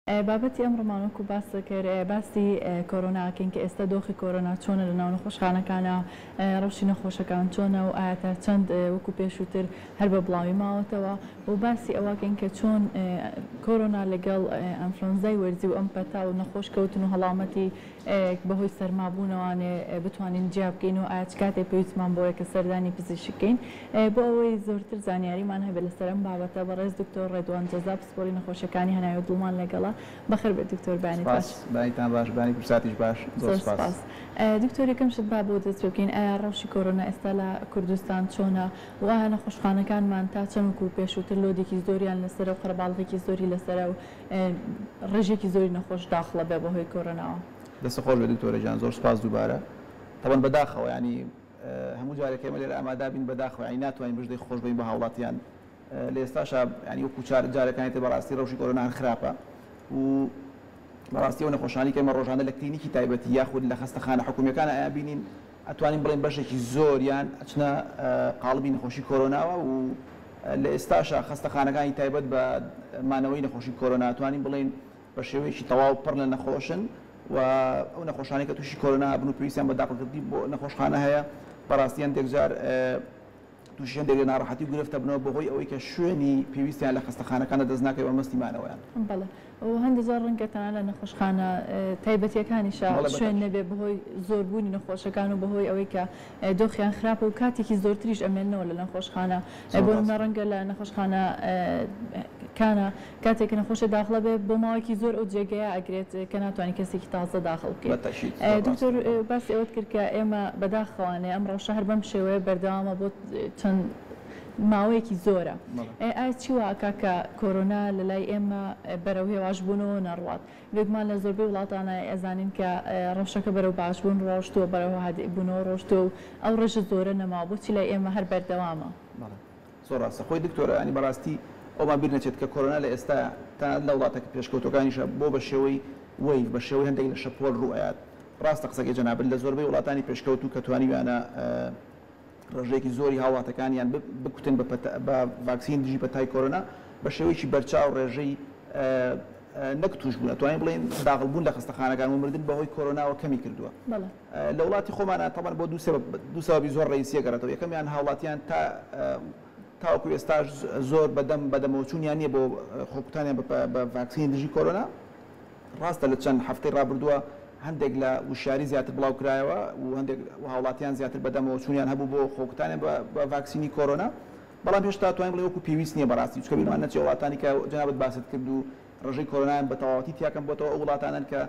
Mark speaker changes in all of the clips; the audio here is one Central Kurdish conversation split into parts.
Speaker 1: بابەتی ئەمڕۆمانوەکو باس کرد باسی کۆرۆناکەین کە ئێستا دۆخی کۆرۆنا چۆنە لە ناو نەخۆشخانەکانە ڕەوشی نەخۆشەکان چۆنە و ئایا چەند وەکو پێشووتر هەر بە بڵاوی ماوەتەوە و باسی ئەوەکەین کە چۆن کۆرۆنا لەگەڵ ئەنفلۆنزای وەرزی و ئەم پەتا و نەخۆش کەوتن و هەڵامەتی بەهۆی سەرمابوونەوانێ بتوانین جیا بکەین و ئایا چ کاتێک پێویستمان بۆیە کە سەردانی پزیشکین بۆ ئەوەی زۆرتر زانیاریمان هەبێت لەسەر ئەم بابەتە بەڕێز دکتۆر ڕێدوان جەزا پسپۆڕی نەخۆشەکانی هەناوی دڵمان لەگەڵە بەخێر بێت دکتۆر بانی باش
Speaker 2: بانیتان باش بانی پرساتیش باش زۆر سپاس
Speaker 1: دکتۆر یەکەم شت با بۆ دەست بکەین ئایا ڕەوشی کۆرۆنا ئێستا لە کوردستان چۆنە و ئایا نەخۆشخانەکانمان تا چەند و پێشووتر لۆدێکی زۆریان لەسەر و قەرەباڵغێکی زۆری لەسەر و ڕێژێکی زۆری نەخۆش داخڵە بێ بەهۆی کۆرۆناوە
Speaker 2: دەست خۆش بێت دکتۆرە جان زۆر سپاس دووبارە طبعا بەداخەوە ینی هەموو جارێک ئێمە لێرە ئامادا بین بەداخەوە ینی ناتوانین بژدەی خۆش بین بە هاوڵاتیان لە ئێستاشا ینی وەکو جارەکانی تر بەڕاستی ڕەوشی کۆرۆنا خراپە و بەڕاستی ئەو نەخۆشخانەی کە ئێمە ڕۆژانە لە کلینیکی تایبەتی یاخود لە خەستەخانە حکوومیەکان ئایا بینین ئەتوانین بڵێن بەشێکی زۆریان ئەچنە قاڵبی نەخۆشی کۆرۆناوە و لە ئێستاشا خەستەخانەکانی تایبەت بە مانەوەی نەخۆشی کۆرۆنا ئەتوانین بڵێن بە شێوەیەکی تەواو پڕ لە نەخۆشن و ئەو نەخۆشخانەی کە تووشی کۆرۆنا بن و پێویستیان بە داخڵکردنی بۆ نەخۆشخانە هەیە بەڕاستی هەندێک جار تووشی هەندێک ناڕەحەتی و گرفتە بنەوە بەهۆی ئەوەی کە شوێنی پێویستیان لە خەستەخانەکانە دەست ناکەوێت مەستیمانەوەیان
Speaker 1: بەڵێ و هەندێک جار ڕەنگە تەنها لە نەخۆشخانە تایبەتیەکانیشە شوێن نەبێ بەهۆی زۆربوونی نەخۆشەکان و بەهۆی ئەوەی کە دۆخیان خراپە و کاتێکی زۆرتریش ئەمێنەوە لە نەخۆشخانە بۆ ڕەنگە لە نەخۆشخانە کانە کاتێک نەخۆشە داخڵە بێ بۆ ماوەیەکی زۆر ئەو جێگەیە ئەگرێت کە ناتوانانی کەسێکی تازە داخڵ بکەیت. دکتۆر باسی ئەوت کرد کە ئێمە بەداخەوانێ ئەم ڕەوشە هەر بەم شێوەیە بەردەوامە بۆ چەند ماوەیەکی زۆرە. ئایا چی واکە کە کۆرۆنا لە لای ئێمە بەرەو هێواشبوونەوە نەڕوات؟ بێگومان لە زۆربەی وڵاتانە ئەزانین کە ڕەوشەکە بەرەو باشبوون ڕۆشتووە بەرەو هادئبوونەوە ڕۆشتووە و ئەو ڕێژە زۆرە نەما بۆچی لای ئێمە هەر بەردەوامە؟
Speaker 2: زۆر ڕاستە خۆی دکتۆرە ینی بەڕاستی ئەومان بیر نەچێت کە کۆرۆنا لە ئێستا تا لە وڵاتێکی پێشکەوتەکانیشە بۆ بە شێوەی وەیڤ بە شێوەی هەندێک لە شەپۆل ڕوئات ڕاستە قسەکەی جەنابەت لە زۆربەی وڵاتانی پێشکەوت و کە توانیویانە ڕێژەیەکی زۆری هاوڵاتەکانیان بکوتن بە ڤاکسین دژی پەتای کۆرۆنا بە شێوەیەکی بەرچاو ڕێژەی نەک توش بوون ئەتوانین بڵێن داخڵبوون لە خەستەخانەکان و مردن بەهۆی کۆرۆناوە کەمی کردووە. لە وڵاتی خۆمانە تەمەن بۆ دوو سەبەبی زۆر ڕئیسیە گەڕێتەوە. یەکەمیان هاوڵاتیان تاوەکو ئێستاش زۆر بەدەمەوەچوونیان نییە بۆ خۆکوتانیان بە ڤاکسین دژی کۆرۆنا. ڕاستە لە چەند هەفتەی ڕابردووە هەندێک لە وشاری زیاتر بڵاو کرایەوە و هەندێک هاوڵاتیان زیاتر بەدەمەوەچوونیان هەبوو بۆ خۆکوتانیان بە ڤاکسینی کۆرۆنا. بەڵام هێشتا توانین بڵێ وەکو پێویست نییە بەڕاستی چکە بیرمان نەچێ وڵاتانی کە جەنابەت باست کرد و ڕێژەی کۆرۆنایان بە تەواوەتی تیاکەم بۆتەوە ئەو وڵاتانن کە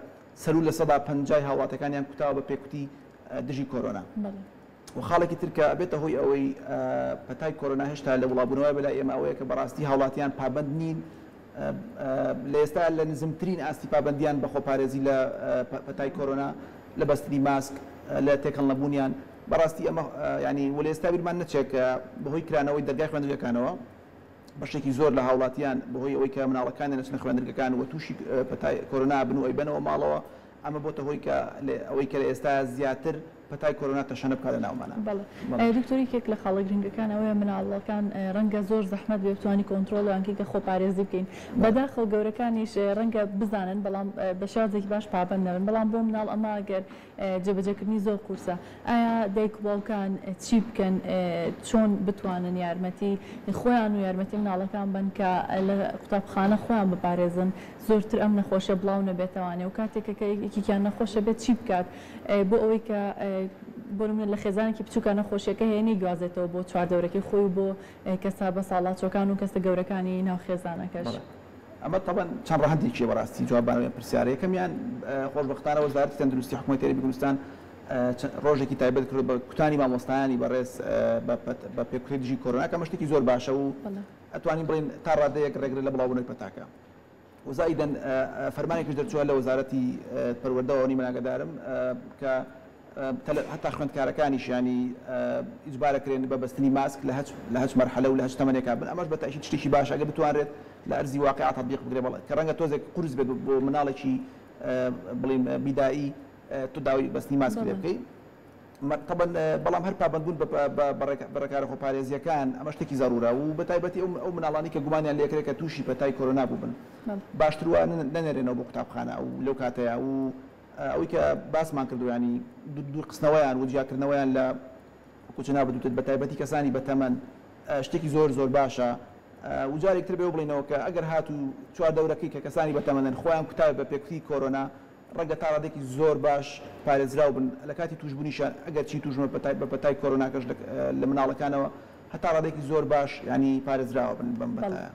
Speaker 2: سەرو لە 150 هاوڵاتەکانیان کوتاوە بە پێکوتی دژی کۆرۆنا. و خاڵێکی ترکە ئەبێتە هۆی ئەوەی پەتای کۆرۆنا هێشتا لە وڵابوونەوە بەلای ئێمە ئەوەیە کە بەڕاستی هاوڵاتیان پابەند نین لە ئێستا لە نزمترین ئاستی پابندیان بە خۆپارێزی لە پەتای کۆرۆنا لە بەستنی ماسک لە تێکەڵ نەبوونیان بەڕاستی ئەمە ینی وەلە ئێستا بیرمان نەچێت کە بەهۆی کرانەوەی دەرگای خوێندنگەکانەوە بەشێکی زۆر لە هاوڵاتیان بەهۆی ئەوەی کە مناڵەکانیان نەچنە خوێندنگەکان و تووشی پەتای کۆرۆنا بن و ئەیبەنەوە ماڵەوە ئەمە بۆتە هۆی کە ئەوەی کە لە ئێستا زیاتر پەتای کۆرۆنا تەشەنە بکات لە ناومانە.
Speaker 1: دکتۆریکێک لە خاڵە گرنگەکان ئەوەیە مناڵەکان ڕەنگە زۆر زەحمەت بێ بتوانی کۆنتترۆڵیانکە کە خۆپارێزی بکەین بەداخەڵ گەورەکانیش ڕەنگە بزانن بەڵام بە شێوازێکی باش پابەند نەبن بەڵام بۆ مناڵ ئەمە ئەگەر جێبەجێکردنی زۆر قورسە ئایا دایک و باوکان چی بکەن چۆن بتوانن یارمەتی خۆیان و یارمەتی مناڵەکان بن کە لە قوتابخانە خۆیان بپارێزن زۆرتر ئەم نەخۆشە بڵاو نەبێتوانێ و کاتێکەکە یەکێکیان نەخۆشە بێت چی بکات بۆ ئەوەی کە بۆ لە خێزانێکی بچووکە نەخۆشیەکە هێنی گوازێتەوە بۆ چواردەورەکەی خۆی بۆ کەسا بە ساڵاتچۆکان و کەسە گەورەکانی ناو خێزانەکەش.
Speaker 2: ئەمە طبعا چەند ڕەهەندێکی بەڕاستی جوابانەوەی پرسیارە یەکەمیان خۆشبەختانە وەزارەتی تەندروستی حکوومەتی هەرێمی کوردستان ڕۆژێکی تایبەت کرد بە کوتانی مامۆستایانی بەڕێز بە پێکوتی دژی کۆرۆنا کە شتێکی زۆر باشە و ئەتوانین بڵێن تا ڕادەیەک ڕێگرێت لە بڵاوبوونەوەی پەتاکە. وزایدەن فەرمانێکیش دەرچووە لە وەزارەتی پەروەردەوە نیمەناگەدارم کە حتا خوێندکارەکانیش ینی ئیجبارەکرێن بە بەستنی ماسک لە هەچ مەرحەلە و لە هەچ تەمەنێکا بن ئەمەش بە تەشی شتێکی باش ئەگە بتوانرێت لە ئەرزی واقعا تەطبیق بکرێت بەڵێ کە ڕەنگە تۆزێک قورس بێت بۆ مناڵێکی بڵێن بیدایی تو داوای بەستنی ماسک لێ بکەیت طبعا بەڵام هەر پابندبوون بەڕێکارە خۆپارێزیەکان ئەمە شتێکی زەرورە و بە تایبەتی ئەو مناڵانی کە گومانیان لێکرێت کە تووشی پەتای کۆرۆنا بووبن باشتروا نەنێرێنەوە بۆ قوتابخانە ئەو لەو کاتەیە و ئەوەی کە باسمان کردو ینی دوورقستنەوەیان و جیاکردنەوەیان لە کوچنا بدوتێت بە تایبەتی کەسانی بەتەمەن شتێکی زۆر زۆر باشە و جارێکتر بێ بڵینەوە کە ئەگەر هات و چوار دەورەکەی کە کەسانی بەتەمەنن خۆیان کوتای بە پێکوتی کۆرۆنا ڕەنگە تا ڕادێکی زۆر باش پارێزراو بن لە کاتی توشببوونیشان ئەگەر چی توژمە بە پەتای کۆرۆناکەش لە مناڵەکانەوە هەتا ڕادێکی زۆر باش ینی پارێزراوە بن بەم بەتایە.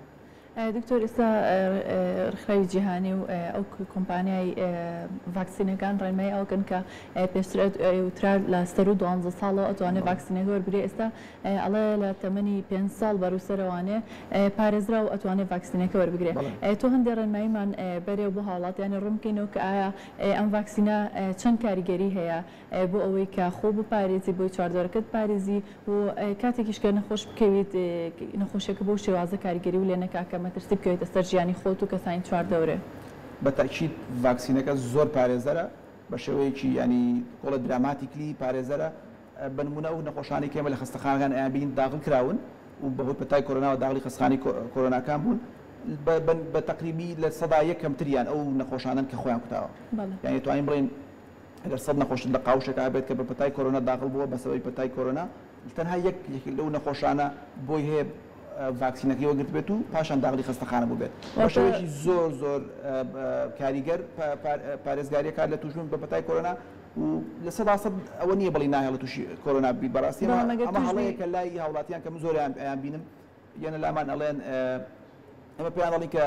Speaker 1: دکتۆر ئێستا ڕخراوی جیهانی و ئەو کۆمپانیای ڤاکسینەکان ڕێنمایی ئەوکەن کە پێشتر وترا لە سەر و 12 ساڵەوە ئەتوانێت ڤاکسینەکە وەربگرێ ئێستا ئەڵێ لە تەمەنی 5 ساڵ بەروسەرەوانێ پارێزرا و ئەتوانێت ڤاکسینەکە وەربگرێ. تۆ هەندێک ڕێنماییمان بەرێو بۆ هاوڵاتیانی ڕوونکەینەوە کە ئایا ئەم ڤاکسینە چەند کاریگەری هەیە بۆ ئەوەی کە خۆ بپارێزی بۆی چواردۆرەکەت پارێزی و کاتێکیش کە نەخۆش بکەویت نەخۆشیەکە بۆ شێوازە کاریگەری و لێ نەکاکە مەترسی بکەوێتە سەر ژیانی خۆت و کەسانی چواردەورێ.
Speaker 2: بەتاکید ڤاکسینەکە زۆر پارێزەرە بە شێوەیەکی ینی کۆڵە دراماتیکلی پارێزەرە بنمونە و نەخۆشانی کێمە لە خستەخانەکان ئەیان داخل کراون و بەهۆی پەتای کۆرۆناوە داخلی خستەخانەی کۆرۆناکان بوون بە تەقریبی لە سەدا یەک کەمتریان ئەو نەخۆشانن کە خۆیان کوتاوە یعنی توانین بڵێن ئەگەر سەد نەخۆش لە قاوشێکا بێت کە بە پەتای کۆرۆنا داخل بووە بەسەبەی پەتای کۆرۆنا تەنها یەک لەو نەخۆشانە بۆی هەیە ڤاکسینەکەی وەرگرت بێت و پاشان داخلی خستەخانە بوو بێت بە شێوەیەکی زۆر زۆر کاریگەر پارێزگاریەکان لە توشبوون بە پەتای کۆرۆنا و لە سەدا سەد ئەوە نییە بڵی ناهێڵە تووشی کۆرۆنا بی بەڕاستی ئەمە هەڵەیەکە لای هاوڵاتیان کە من زۆر ئەیان بینم یانە لامان ئەڵێن ئەمە پێیان دەڵێن کە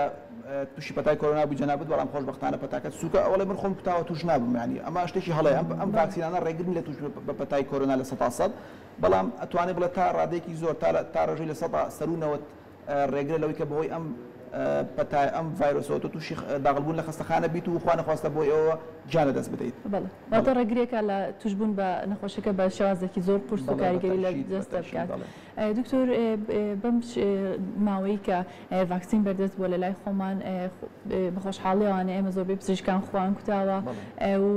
Speaker 2: تووشی پەتای کۆرۆنا بووی جەنابەت بەڵام خۆشبەختانە پەتاکەت سووکە ئەوڵێ من خۆم کوتاوە توش نابووم یعنی ئەمە شتێکی هەڵەیە ئەم ڤاکسینانە ڕێگرن لە توش بە پەتای کۆرۆنا لە 100% بەڵام ئەتوانێت بڵێت تا ڕادێکی زۆر تا ڕێژەی لە 100 سەرونەوە ڕێگرە لەوەی کە بەهۆی ئەم ڤایرۆسەوە تۆ تووشی داخلبوون لە خستەخانە بیت و خوا نەخواستە بۆی ئەوە جانە دەست بدەیت.
Speaker 1: بەڵێ ڕێگرێکە لە توشبوون بە نەخۆشیەکە بە شێوازێکی زۆر قورس و کاریگەری لە دەستە بکات. دکتۆر بەم ماوەی کە ڤاکسین بەردەست بووە لە لای خۆمان بە خۆشحاڵیەوانە ئێمە زۆربەی پزیشکان خۆیان کوتاوە و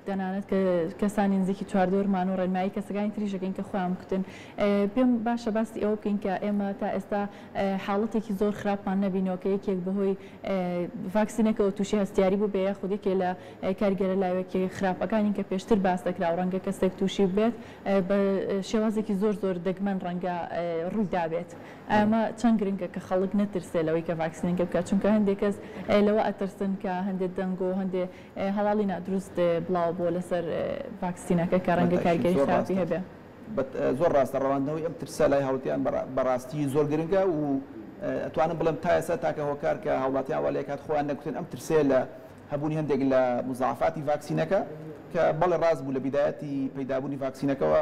Speaker 1: تەنانەت کە کەسانی نزیکی چواردۆرمان و ڕێنمایی کەسەکانی تریشەکەین کە خۆیان کوتن پێم باشە باسی ئەوە بکەین کە ئێمە تا ئێستا حاڵەتێکی زۆر خراپمان نەبینەوە کە یەکێک بەهۆی ڤاکسینەکەەوە تووشی هەستیاری بوو بێ خودێکێ لە کارگەرە لایوەکی خراپەکانی کە پێشتر باس دەکرا و ڕەنگە کەسێک تووشی بێت بە شێوازێکی زۆر زۆر دەگمەن ڕەنگە ڕوویدا بێت ئەمە چەند گرنگە کە خەڵک نەترسێ لەوەی کە ڤاکسینەکە بکات چونکە هەندێک کەس لەوە ئەترسن کە هەندێک دەنگ و هەندێک هەواڵی نادروست بڵاو بۆ لەسەر ڤاکسینەکە کە ڕەنگە کارگەری خراپی هەبێ.
Speaker 2: زۆر ڕاستە ڕەوانەوەی ئەم ترسە لای هاوڵاتیان بەڕاستی زۆر گرنگە و ئەتوانم بڵێم تا ئێستا تاکە هۆکار کە هاوڵاتیان وا لێکات خۆیان نەگوتن ئەم ترسێ لە هەبوونی هەندێک لە مزاعفاتی ڤاکسینەکە کە بەڵێ ڕاست بوو لە بیدایەتی پەیدابوونی ڤاکسینەکەەوە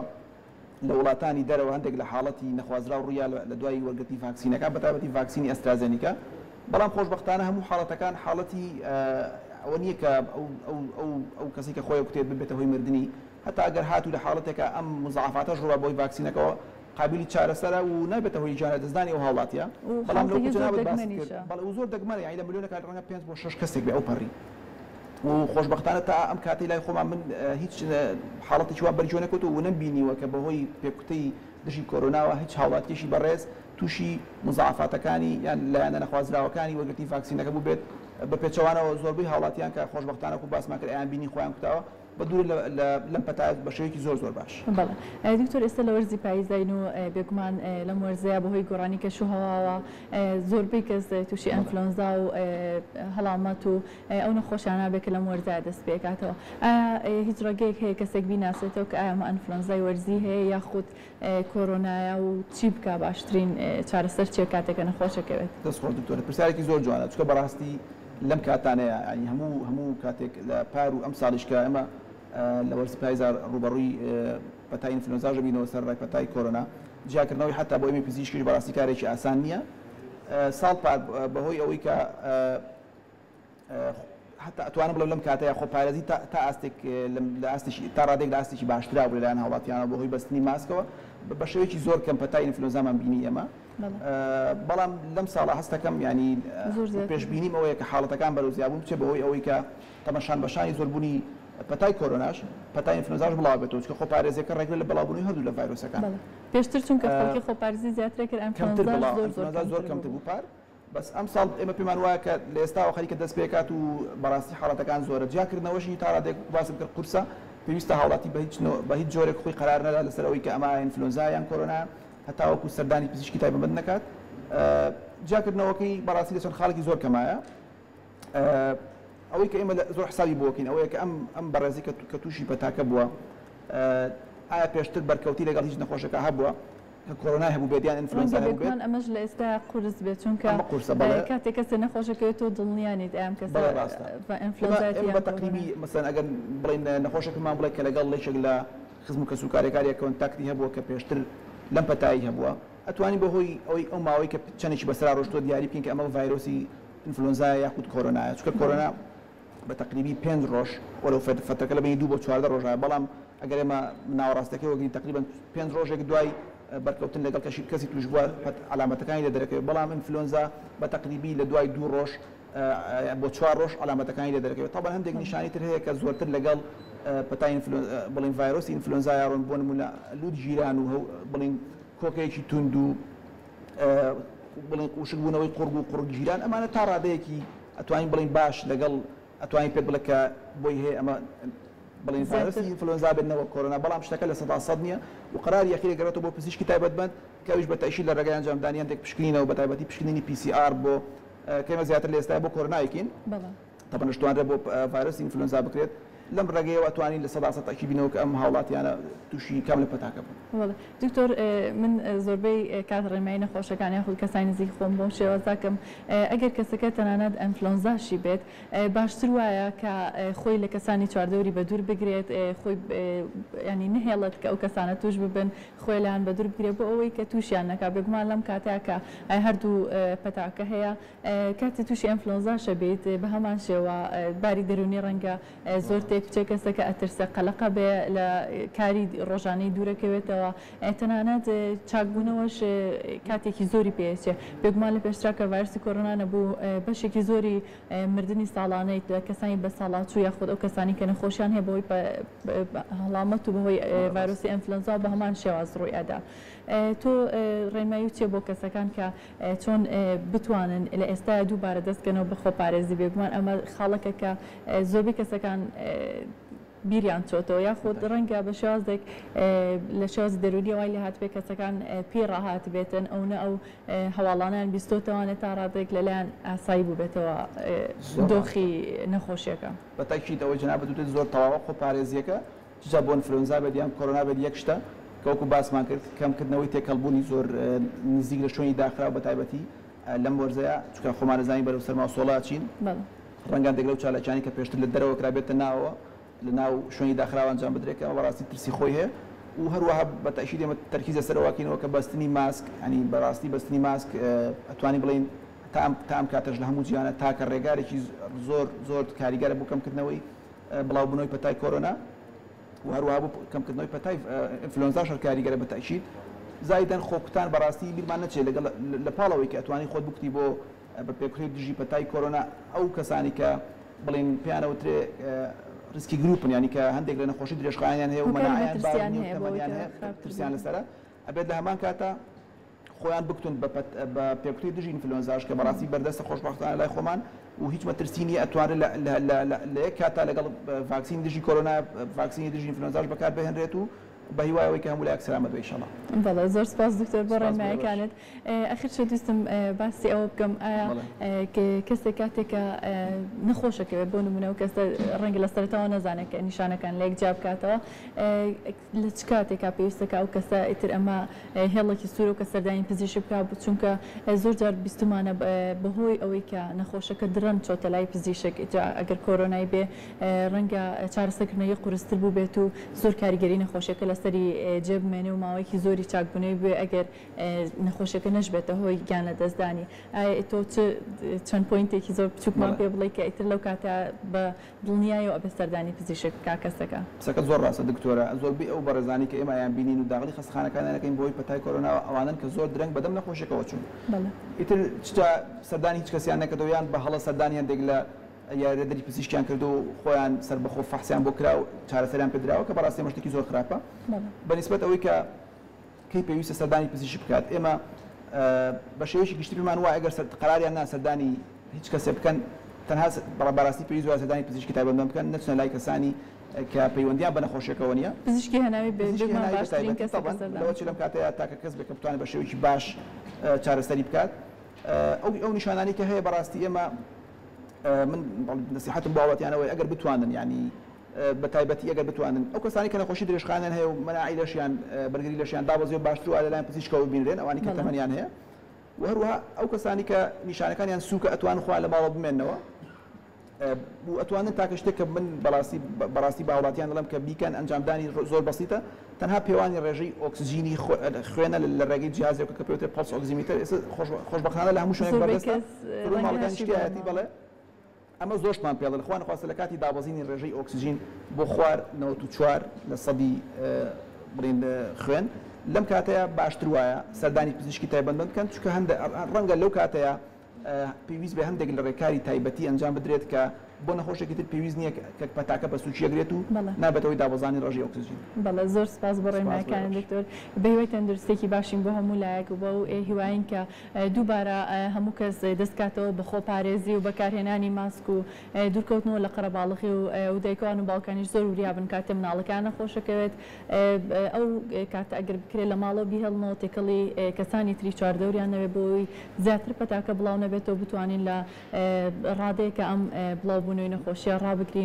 Speaker 2: لە وڵاتانی دەرەوە هەندێک لە حاڵەتی نەخوازرا و ڕوویا لە دوای وەرگرتی ڤاکسینەکە بەتابەتی ڤاکسینی ئەسترازێنیکا بەڵام خۆشبەختانە هەموو حاڵەتەکان حاڵەتی ئەوە نییە کە ئەو کەسی کە خۆی کوتێت ببێتە هۆی مردنی هەتا ئەگەر هاتوو لە حاڵەتێکە ئەم مزاعفاتەش ڕووە بۆی ڤاکسینەکەەوە قابلی چارەسەرە و نابێتە هۆی جانە دەستدانی ئەو هاوڵاتیە بەڵام زۆر دەگمەنە یعنی لە ملیۆنە کات ڕەنگە 5 بۆ 6 کەسێک بێ ئەو پەڕی و خۆشبەختانە تا ئەم کاتی لای خۆمان من هیچ حاڵەتێکی وان بەرجۆ نەکەوت و نەمبینیوە کە بەهۆی پێکوتەی دژی کۆرۆناوە هیچ هاوڵاتیەکی بەڕێز تووشی مزاعفاتەکانی یان لایەنە نەخوازراوەکانی وەرگرتی ڤاکسینەکە بوو بێت بە پێچەوانەوە زۆربەی هاوڵاتیان کە خۆشبەختانە و باسمان کرد ئەیان بینی خۆیان کوتاوە بە دوور لەم پەتایە بە شێوەیەکی زۆر زۆر باش.
Speaker 1: بەڵێ دکتۆر ئێستا لە وەرزی پاییزین و بێگومان لەم وەرزەیە بەهۆی گۆڕانی کەش و هەواوە زۆربەی کەس تووشی ئەنفلۆنزا و هەڵامەت و ئەو نەخۆشیانە بێت کە لەم وەرزە دەست پێکاتەوە هیچ ڕێگەیەک هەیە کەسێک بیناسێتەوە کە ئایا ئەنفلۆنزای وەرزی هەیە یاخود کۆرۆنایە و چی بکە باشترین چارەسەر چێ کاتێکە نەخۆشەکەوێت.
Speaker 2: دەستخۆش دکتۆر پرسیارێکی زۆر جوانە چونکە بەڕاستی لەم کاتانەیە ینی هەموو کاتێک لە پار و ئەم ساڵیشکە ئەمە لە وەرزی پاییزار ڕوبەڕووی پەتای ئینفلۆنزاژە بینەوە سەر ڕای پەتای کۆرۆنا جیاکردنەوەی حتا بۆ ئێمە پزیشکیش بەڕاستی کارێکی ئاسان نییە ساڵ بەهۆی ئەوەی کە حتا ئەتوانم بڵێم لەم کاتەیە خۆپارێزی تا ئاستێک تا ڕادێک لە ئاستێکی باشترا بوو لەلایەن هاوڵاتیانە بەهۆی بەستنی ماسکەوە بە شێوەیەکی زۆر کەم پەتای ئینفلۆنزامان بینی ئێمە بەڵام لەم ساڵە هەستەکەم ینی پێشبینیم ئەوەیە کە حاڵەتەکان بەرەو زیابوون بچێت بەهۆی ئەوەی کە تەمەشان بەشانی زۆربوونی پەتای کۆرۆناش پەتای ئینفلۆنزاش بڵاو بێتەوە چکە خۆپارێزیەکە ڕێگر لە بەڵاوبوونی هەردوو لە ڤایرۆسەکان
Speaker 1: پێشتر چونکە خەڵکی خۆپارێزی زیاتر کرد ئەنفلۆنزا
Speaker 2: زۆر کەمتر بوو پار بەس ئەم ساڵ ئێمە پێمان وایە کە لە ئێستاوە خەریکە دەست پێکات و بەڕاستی حاڵەتەکان زۆرە جیاکردنەوەشی تا ڕادێک باسم کرد قورسە پێویستە هاوڵاتی بە هیچ جۆرێک خۆی قرار نەدا لەسەر ئەوەی کە ئەمە ئینفلۆنزا یان کۆرۆنا هەتاوەکو سەردانی پزیشکی تایبەتمەند نەکات جیاکردنەوەکەی بەڕاستی لەچەند خاڵێکی زۆر کەمایە ئەوەی کە ئێمە زۆر حسابی بۆکەین ئەوەیە کە ئەم بەڕێزی کە تووشی پەتاکە بووە ئایا پێشتر بەرکەوتی لەگەڵ هیچ نەخۆشەکە هەبووە کە کۆرۆنا هەبوو بێت یان ئینفلۆنزا هەبوو بێت
Speaker 1: ئەمەش لە ئێستا قورس بێت چونکە کاتێک کەسێ نەخۆشەکەوێتەوە دڵنیانیت ئەم کەسە ئینفلۆنزایەتی
Speaker 2: بە تەقریبی مەسەن ئەگەر بڵێن نەخۆشەکەمان بڵێ کە لەگەڵ لەشێک لە خزم و کەسوکارێکاریە کۆنتاکتی هەبووە کە پێشتر لەم پەتایی هەبووە ئەتوانین بەهۆی ئەوەی ئەو ماوەی کە چەندێکی بەسرا ڕۆژتۆ دیاری بکەین کە ئەمە ڤایرۆسی ئینفلۆنزا یاخود کۆرۆنایە چونکە کۆرۆنا بە تقریبی 5 ڕۆژ وەرەو فترەکە لە بینی 2 بۆ 4 ڕۆژە بەڵام ئەگەر ئێمە ناوەڕاستەکەی وەگرین تقریبا 5 ڕۆژێک دوای بەرکەوتن لەگەڵ کەسی توش بووە علامەتەکانی لە دەرەکەوێت بەڵام ئینفلۆنزا بە تقریبی لە دوای 2 ڕۆژ بۆ 4 ڕۆژ علامەتەکانی لە دەرەکەوێت تابان هەندێک نیشانی تر هەیە کە زۆرتر لەگەڵ پەتای بڵین ڤایرۆسی ئینفلۆنزا یاڕۆن بۆ نمونە لوت ژیران و بڵین کۆکەیەکی توند و بڵین قوشک بوونەوەی قورگ و قورگ ژیران ئەمانە تا ڕادەیەکی ئەتوانین بڵین باش لەگەڵ ئەتوانین پێ بڵێ کە بۆی هەیە ئەمە بڵین ڤایرۆسی ئینفلۆنزا بێتنەوە کۆرۆنا بەڵام شتەکە لە 100% نییە و قەرار یەخی دەگرێتەوە بۆ پزیشکی تایبەتمەند کە ئەویش بە تەشیل لە ڕێگەی ئەنجامدانیان تێک پشکنینەوە بە تایبەتی پشکنینی PCR بۆ کەمە زیاتر لە ئێستا بۆ کۆرۆنایەکین تەبەن شتوانرە بۆ ڤایرۆسی ئینفلۆنزا بکرێت لەم ڕێگەیەوە ئەتوانین لە 100% تاکی بینەوە کە ئەم هاوڵاتیانە تووشی کام لە پەتاکە بوون.
Speaker 1: دکتۆر من زۆربەی کات ڕێمایی نەخۆشەکانی یاخود کەسانی نزیک خۆم بۆ شێوەزاکەم ئەگەر کەسەکە تەنانەت ئەنفلۆنزاشی بێت باشتر وایە کە خۆی لە کەسانی چواردەوری بە دوور بگرێت خۆی ینی نهێڵێت کە ئەو کەسانە توش ببن خۆی لایەن بە دوور بگرێت بۆ ئەوەی کە تووشیان نەکا بێگومان لەم کاتێکە هەردوو پەتاکە هەیە کاتی تووشی ئەنفلۆنزاشە بێت بە هەمان شێوە باری دەرونی ڕەنگە زۆر کچێک کەسەکە ئەترسە قەلەقە بێ لە کاری ڕۆژانەی دوورەکەوێتەوە تەنانەت چاکبوونەوەش کاتێکی زۆری پێچێ بێگومان لە پێشتراکە ڤایرۆسی کۆرۆنا نەبوو بەشێکی زۆری مردنی ساڵانەی کەسانی بە ساڵات و یاخود ئەو کەسانی کە نەخۆشیان هەیە بەهۆی هەڵامەت و بەهۆی ڤایرۆسی ئەنفلۆنزا بە هەمان شێواز ڕووی ئەدا تۆ ڕێنمایی چێ بۆ کەسەکان کە چۆن بتوانن لە ئێستا دووبارە دەستکەنەوە بە خۆپارێزی بێگومان ئەمە خاڵەکە کە زۆربەی کەسەکان بیریان چۆتەوە یاخود ڕەنگە بە شێوازێک لە شێواز دەرونی وای لە هاتبێ کەسەکان پێ ڕاهات بێتن ئەوە ئەو هەواڵانیان بیستۆتەوانێت تا ڕادێک لەلایەن ئاسایی بوو بێتەوە دۆخی نەخۆشیەکە
Speaker 2: بە تاکیدەوە جەنابەت دوتێت زۆر تەواوە خۆپارێزیەکە جا بۆ ئینفلۆنزا بێت یان کۆرۆنا بێت یەک شتە کەوەکو باسمان کرد کەمکردنەوەی تێکەڵبوونی زۆر نزیک لە شوێنی داخرا بە تایبەتی لەم وەرزەیە چونکە خۆمانەزانی بەرەو سەرما سۆڵا چین ڕەنگان دەگرێت و چالاکیانی کە پێشتر لە دەرەوە کرابێتە ناوە لە ناو شوێنی داخراوە ئەنجام بدرێت ئەمە بەڕاستی ترسی خۆی هەیە و هەروەها بە تەشید ئێمە تەرکیزە سەرەوەکەینەوە کە بەستنی ماسک ینی بەڕاستی بەستنی ماسک ئەتوانی بڵین تام کاتەش لە هەموو جیانە تاکە ڕێگارێکی زۆر کاریگەرە بۆ کەمکردنەوەی بڵاوبوونەوەی پەتای کۆرۆنا و هەروەها بۆ کەمکردنەوەی پەتای ئینفلۆنزاش کاریگەرە بە تەشید زایدەن خۆکوتان بەڕاستی بیرمان نەچێت لەگەڵ لە پاڵەوەی کە ئەتوانی خۆت بکتی بۆ بە پێکڕی دژی پەتای کۆرۆنا ئەو کەسانی کە بڵین پیانەوترێ ریسکی گروپن ینی کە هەندێک لە نەخۆشی درێژخایان هەیە و مەناعیان بارنیان هەیە ترسیان لەسەرە ئەبێت لە هەمان کاتە خۆیان بکتون بە پێکوتی دژی ئینفلۆنزاش کە بەڕاستی بەردەستە خۆشبەختانە لای خۆمان و هیچ مەترسینی ئەتوانێت لە یەک کاتا لەگەڵ ڤاکسین دژی کۆرۆنا ڤاکسینی دژی ئینفلۆنزاش بەکار بهێنرێت و بە هیوایەوەی کە هەموو لایەک سلامەت بێ ئینشاڵڵا.
Speaker 1: بەڵێ زۆر سپاس دکتۆر بۆ ڕێنماییەکانت. ئەخیر شە دوستم باسی ئەوە بکەم ئایا کەسێک کاتێکە نەخۆشەکەوێت بۆ نمونەوە کەسە ڕەنگە لە سەرەتاوە نەزانێت کە نیشانەکان لە یەکجا بکاتەوە لە چ کاتێکا پێویستەکە ئەو کەسە ئیتر ئەمە هێڵێکی سوورە و کە سەردانی پزیشک بکات چونکە زۆر جار بیستمانە بەهۆی ئەوەی کە نەخۆشەکە درەن چۆتە لای پزیشک ئەگەر کۆرۆنای بێ ڕەنگە چارەسەرکردنەوەی قورستر بوو بێت و زۆر کاریگەری نەخۆشیەکە سەری جێبمێنێ و ماوەیەکی زۆری چاکبوونەوەی بێ ئەگەر نەخۆشیەکە نەشبێتە هۆی گیانە دەستدانی تۆ چەند پۆینتێکی زۆر بچووکمان پێ بڵێ کە ئیتر لەو کاتە بە دڵنیایەوە ئەبێ سەردانی پزیشک کا کەسەکە
Speaker 2: قسەکە زۆر ڕاستە دکتۆرە زۆربەی ئەو بەڕێزانی کە ئێمەیان بینین و داغڵی خەستەخانەکانیانەکەین بۆی پەتای کۆرۆنا ئەوانن کە زۆر درەنگ بەدەم نەخۆشیەکەوە چوون ئیتر سەردانی هیچ کەسیان نەکردەوەیان بە هەڵە سەردانیان دێک لە یاریدەری پزیشکیان کردو و خۆیان سەربەخۆ فەحسیان بۆ کرا و چارەسەریان پێدراوە کە بەڕاستی مەشتێکی زۆر خراپە بەنسبەت ئەوەی کە کەی پێویستە سەردانی پزیشک بکات ئێمە بە شێوەیەکی گشتی پێمان وایە ئەگەر قەراریان نا سەردانی هیچ کەسێ بکەن تەنها بەڕاستی پێویست وایە سەردانی پزیشکی تایبەتمەند بکەن نەچونە لای کەسانی کە پەیوەندیان بە نەخۆشیەکەوە نییە
Speaker 1: پزیشکی هەناوی
Speaker 2: لەوە چ لەم کاتەیە تاکە کەس بێت کە بتوانێت بە شێوەیەکی باش چارەسەری بکات ئەو نیشانانی کە هەیە بەڕاستی ئێمە من نصیحتم باوەتیانەوەی ئەگەر بتوانن ینی بە تایبەتی ئەگەر بتوانن ئەو کەسانی کە نەخۆشی درێژخانیان هەیە و مەناعی لەشیان بەرگری لەشیان دابەزێ و باشتر وایە لەلایەن پزیشکەوە ببینرێن ئەوانی کە تەمەنیان هەیە و هەروەها ئەو کەسانی کە نیشانەکانیان سووکە ئەتوان خوا لە ماڵەوە بمێننەوە و ئەتوانن تاکە شتێک کە من بەڕاستی باوەڵاتیان دەڵێم کە بیکەن ئەنجامدانی زۆر بەسیتە تەنها پێوانی ڕێژەی ئۆکسجینی خوێنە لە ڕێگەی جیازێک کە پێوتێت پڵس ئۆکسیمیتر ئێستا خۆشبەختانە لە هەموو شوێنێک بەردەستە ماڵەکانی شتیایەتی بەڵێ ئەمە زۆرشمان پێڵە لە خوان خواستە لە کاتی دابەزینی ڕێژەی ئۆکسجین بۆ خوار 94 لە سەدی بڵین خوێن لەم کاتەیە باشتر وایە سەردانی پزیشکی تایبەتمەند بکەن چونکە ڕەنگە لەو کاتەیە پێویست بە هەندێک لە ڕێکاری تایبەتی ئەنجام بدرێت کە بۆ نەخۆشێکی تر پێویست نییە کە پەتاکە بە سوچیەگرێت و نابێتەوەی دابەزانی ڕێژەی ئۆکسجین.
Speaker 1: بەڵێ زۆر سپاس بۆ ڕێنماییەکان دکتۆر بەهیوای تەندروستێکی باشین بۆ هەموو لایەک و بۆ هیواین کە دووبارە هەموو کەس دەستکاتەوە بە خۆپارێزی و بەکارهێنانی ماسک و دوورکەوتنەوە لە قەرەباڵغی و دایکان و باوکانیش زۆر وریابن کاتێ مناڵەکان نەخۆشەکەوێت ئەو کاتە ئەگەر بکرێت لە ماڵەوە بیهێڵنەوە تێکەڵی کەسانی تری چواردەوریان نەوێت بۆی زیاتر پەتاکە بڵاو نەبێتەوە بتوانین لە ڕادەیەکە ئەم بڵاوبوونەوەی نەخۆشیە ڕابگرین